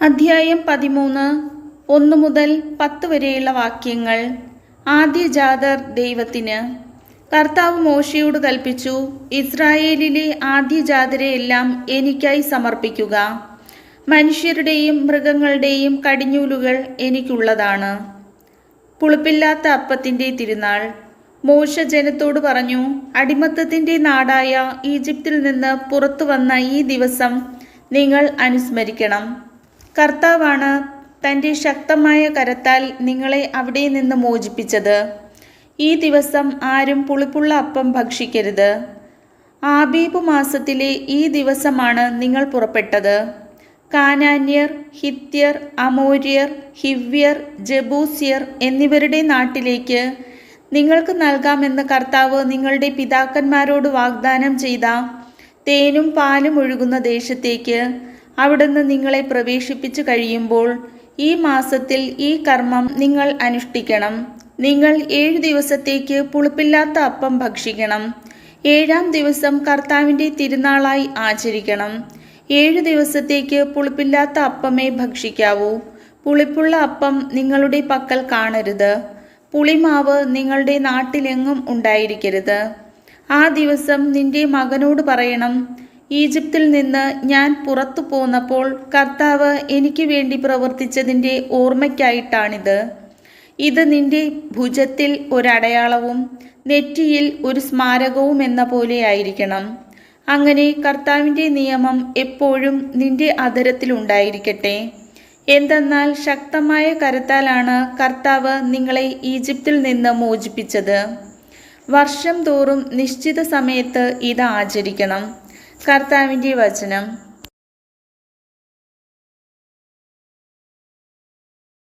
അധ്യായം 13 1 മുതൽ 10 വരെയുള്ള വാക്യങ്ങൾ. ആദ്യജാതർ ദൈവത്തിന്. കർത്താവ് മോശയോട് കൽപ്പിച്ചു, ഇസ്രായേലിലെ ആദ്യജാതരെ എല്ലാം എനിക്കായി സമർപ്പിക്കുക. മനുഷ്യരുടെയും മൃഗങ്ങളുടെയും കടിഞ്ഞൂലുകൾ എനിക്കുള്ളതാണ്. പുളിപ്പില്ലാത്ത അപ്പത്തിൻ്റെ തിരുനാൾ. മോശ ജനത്തോട് പറഞ്ഞു, അടിമത്തത്തിൻ്റെ നാടായ ഈജിപ്തിൽ നിന്ന് പുറത്തു വന്ന ഈ ദിവസം നിങ്ങൾ അനുസ്മരിക്കണം. കർത്താവാണ് തൻ്റെ ശക്തമായ കരത്താൽ നിങ്ങളെ അവിടെ നിന്ന് മോചിപ്പിച്ചത്. ഈ ദിവസം ആരും പുളിപ്പുള്ള അപ്പം ഭക്ഷിക്കരുത്. ആബീബ് മാസത്തിലെ ഈ ദിവസമാണ് നിങ്ങൾ പുറപ്പെട്ടത്. കാനാന്യർ, ഹിത്യർ, അമോര്യർ, ഹിവ്യർ, ജബൂസ്യർ എന്നിവരുടെ നാട്ടിലേക്ക് നിങ്ങൾക്ക് നൽകാമെന്ന് കർത്താവ് നിങ്ങളുടെ പിതാക്കന്മാരോട് വാഗ്ദാനം ചെയ്ത തേനും പാലും ഒഴുകുന്ന ദേശത്തേക്ക് അവിടുന്ന് നിങ്ങളെ പ്രവേശിപ്പിച്ചു കഴിയുമ്പോൾ ഈ മാസത്തിൽ ഈ കർമ്മം നിങ്ങൾ അനുഷ്ഠിക്കണം. നിങ്ങൾ 7 ദിവസത്തേക്ക് പുളിപ്പില്ലാത്ത അപ്പം ഭക്ഷിക്കണം. 7-ാം ദിവസം കർത്താവിൻ്റെ തിരുനാളായി ആചരിക്കണം. 7 ദിവസത്തേക്ക് പുളിപ്പില്ലാത്ത അപ്പമേ ഭക്ഷിക്കാവൂ. പുളിപ്പുള്ള അപ്പം നിങ്ങളുടെ പക്കൽ കാണരുത്. പുളിമാവ് നിങ്ങളുടെ നാട്ടിലെങ്ങും ഉണ്ടായിരിക്കരുത്. ആ ദിവസം നിന്റെ മകനോട് പറയണം, ഈജിപ്തിൽ നിന്ന് ഞാൻ പുറത്തു പോന്നപ്പോൾ കർത്താവ് എനിക്ക് വേണ്ടി പ്രവർത്തിച്ചതിൻ്റെ ഓർമ്മയ്ക്കായിട്ടാണിത്. ഇത് നിന്റെ ഭുജത്തിൽ ഒരടയാളവും നെറ്റിയിൽ ഒരു സ്മാരകവും എന്ന പോലെ ആയിരിക്കണം. അങ്ങനെ കർത്താവിൻ്റെ നിയമം എപ്പോഴും നിന്റെ അധരത്തിലുണ്ടായിരിക്കട്ടെ. എന്തെന്നാൽ ശക്തമായ കരത്താലാണ് കർത്താവ് നിങ്ങളെ ഈജിപ്തിൽ നിന്ന് മോചിപ്പിച്ചത്. വർഷം തോറും നിശ്ചിത സമയത്ത് ഇത് ആചരിക്കണം. കർത്താവിൻ്റെ വചനം.